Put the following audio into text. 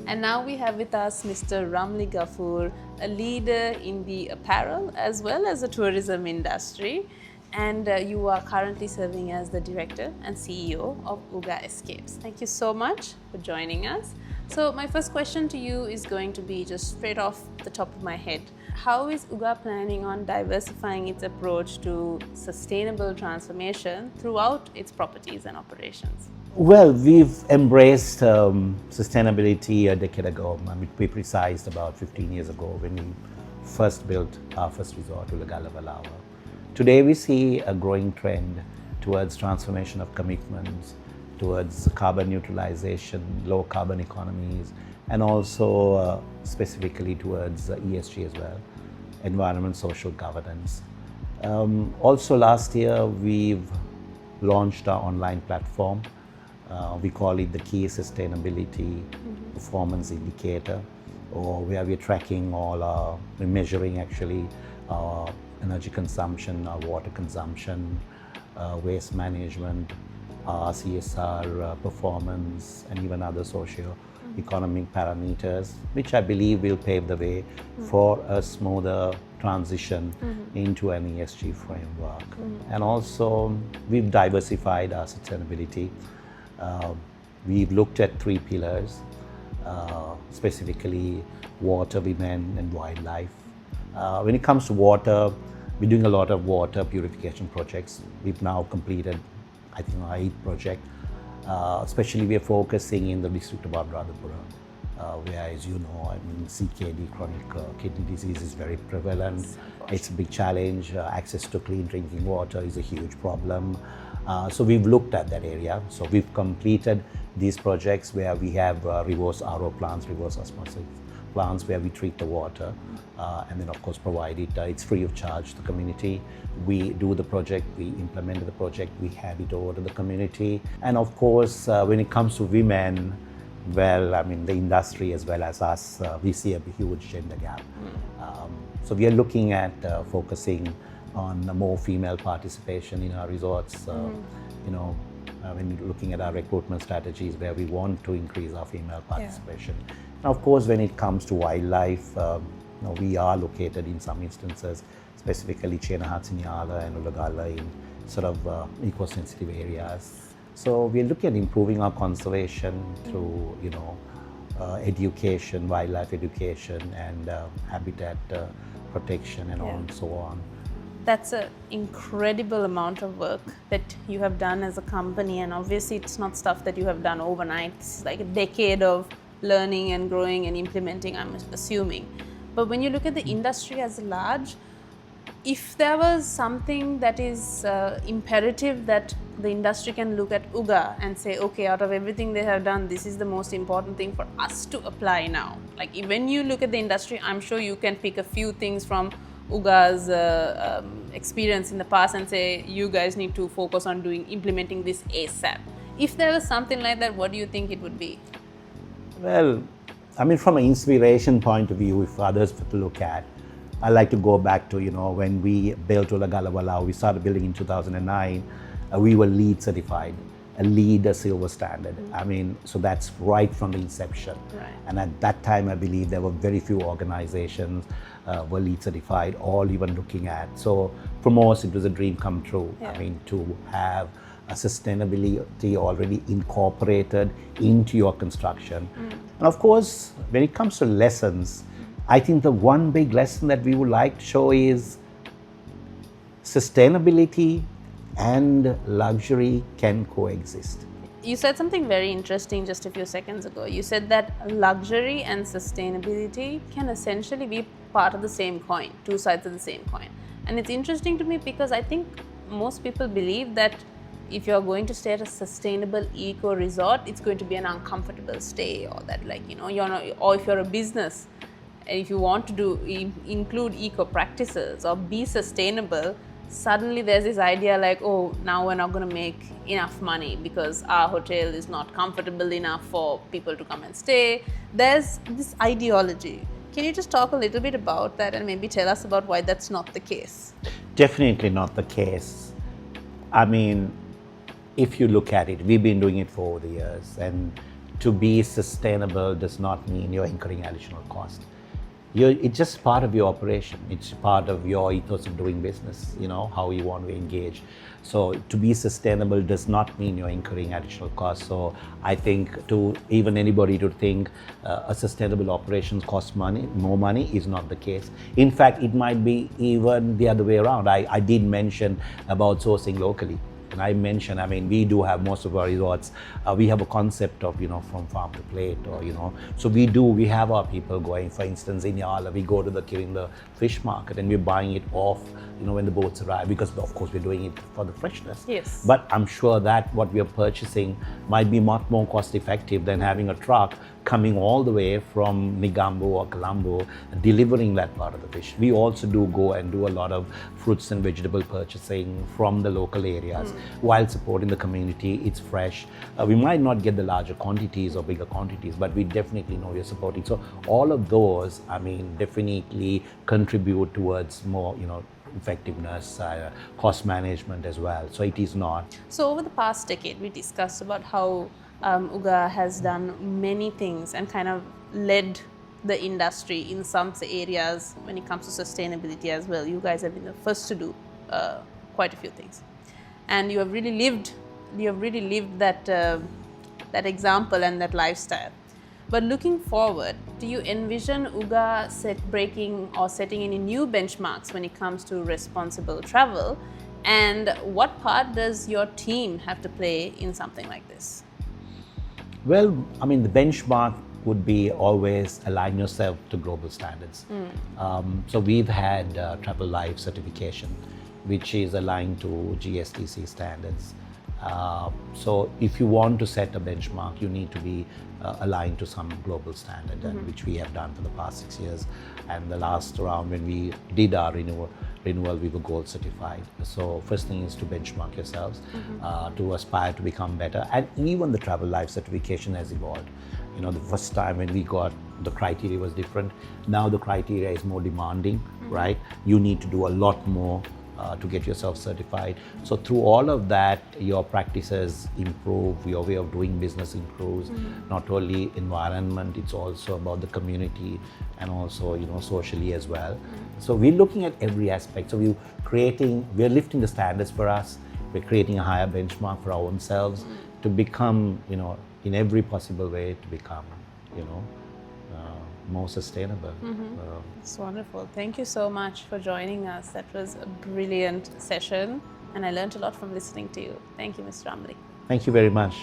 And now we have with us Mr. Ramli Ghaffoor, a leader in the apparel as well as the tourism industry. And you are currently serving as the director and CEO of Uga Escapes. Thank you so much for joining us. So my first question to you is going to be just straight off the top of my head. How is Uga planning on diversifying its approach to sustainable transformation throughout its properties and operations? Well, we've embraced sustainability a decade ago. I mean, to be precise, about 15 years ago when we first built our first resort, Uga. Today we see a growing trend towards transformation of commitments, towards carbon neutralization, low carbon economies, and also specifically towards ESG as well, environment, social governance. Also last year we've launched our online platform. We call it the Key Sustainability Performance Indicator, or where we're tracking we're measuring actually our energy consumption, our water consumption, waste management, our CSR performance, and even other socio-economic parameters, which I believe will pave the way for a smoother transition into an ESG framework. And also, we've diversified our sustainability. We've looked at 3 pillars, specifically water, women, and wildlife. When it comes to water, we're doing a lot of water purification projects. We've now completed, I think, our 8th project. Especially we are focusing in the district of Anuradhapura, where, as you know, I mean, CKD, chronic kidney disease, is very prevalent. It's a big challenge. Access to clean drinking water is a huge problem. So we've looked at that area. So we've completed these projects where we have reverse RO plants, reverse osmosis plants, where we treat the water and then of course provide it. It's free of charge to the community. We do the project, we implement the project, we hand it over to the community. And of course, when it comes to women, well, I mean, the industry as well as us, we see a huge gender gap. So we are looking at focusing on more female participation in our resorts. You know, when looking at our recruitment strategies, where we want to increase our female participation. Now, of course, when it comes to wildlife, you know, we are located in some instances, specifically Chenahatsinyala and Ulagala, in sort of eco-sensitive areas. So we're looking at improving our conservation through, you know, education, wildlife education, and habitat protection, and on so on. That's an incredible amount of work that you have done as a company, and obviously it's not stuff that you have done overnight. It's like a decade of learning and growing and implementing, I'm assuming. But when you look at the industry as large, if there was something that is imperative that the industry can look at Uga and say, okay, out of everything they have done, this is the most important thing for us to apply now. Like when you look at the industry, I'm sure you can pick a few things from Uga's experience in the past and say, you guys need to focus on implementing this ASAP. If there was something like that, what do you think it would be? Well, I mean, from an inspiration point of view, if others were to look at, I like to go back to, you know, when we built Uga, we started building in 2009, we were LEED certified, a LEED, a silver standard. I mean, so that's right from the inception. Right. And at that time, I believe there were very few organizations were LEED certified, all even looking at. So from us, it was a dream come true. I mean, to have a sustainability already incorporated into your construction. And of course, when it comes to lessons, I think the one big lesson that we would like to show is sustainability and luxury can coexist. You said something very interesting just a few seconds ago. You said that luxury and sustainability can essentially be part of the same coin, 2 sides of the same coin. And it's interesting to me because I think most people believe that if you're going to stay at a sustainable eco resort, it's going to be an uncomfortable stay, or that, like, you know, you're not, or if you're a business, and if you want to include eco practices or be sustainable, suddenly there's this idea like, oh, now we're not going to make enough money because our hotel is not comfortable enough for people to come and stay. There's this ideology. Can you just talk a little bit about that and maybe tell us about why that's not the case? Definitely not the case. I mean, if you look at it, we've been doing it for over the years, and to be sustainable does not mean you're incurring additional cost. It's just part of your operation. It's part of your ethos of doing business, how you want to engage. So to be sustainable does not mean you're incurring additional costs. So I think to even anybody to think a sustainable operations costs more money is not the case. In fact, it might be even the other way around. I did mention about sourcing locally. And I mentioned, we do have most of our resorts, we have a concept of, from farm to plate, or, so we have our people going, for instance, in Yala, we go to the Kirinda fish market and we're buying it off, when the boats arrive, because of course we're doing it for the freshness. Yes. But I'm sure that what we are purchasing might be much more cost effective than having a truck coming all the way from Negombo or Colombo, delivering that part of the fish. We also do go and do a lot of fruits and vegetable purchasing from the local areas while supporting the community. It's fresh. We might not get the larger quantities or bigger quantities, but we definitely know we're supporting. So all of those, definitely contribute towards more, effectiveness, cost management as well. So it is not. So over the past decade, we discussed about how Uga has done many things and kind of led the industry in some areas when it comes to sustainability as well. You guys have been the first to do quite a few things, and you have really lived that that example and that lifestyle. But looking forward, do you envision Uga setting any new benchmarks when it comes to responsible travel? And what part does your team have to play in something like this? Well, the benchmark would be always align yourself to global standards. So we've had Travel Life certification, which is aligned to GSTC standards. So if you want to set a benchmark, you need to be aligned to some global standard, and which we have done for the past 6 years. And the last round when we did our renewal, we were gold certified. So first thing is to benchmark yourselves, to aspire to become better. And even the Travel Life certification has evolved. The first time when we got, the criteria was different. Now the criteria is more demanding, right? You need to do a lot more to get yourself certified. So through all of that, your practices improve, your way of doing business improves. Not only environment, it's also about the community and also, socially as well. So we're looking at every aspect. So we're lifting the standards for us. We're creating a higher benchmark for ourselves to become, in every possible way to become, more sustainable. It's wonderful. Thank you so much for joining us. That was a brilliant session, and I learned a lot from listening to you. Thank you, Mr. Ramli. Thank you very much.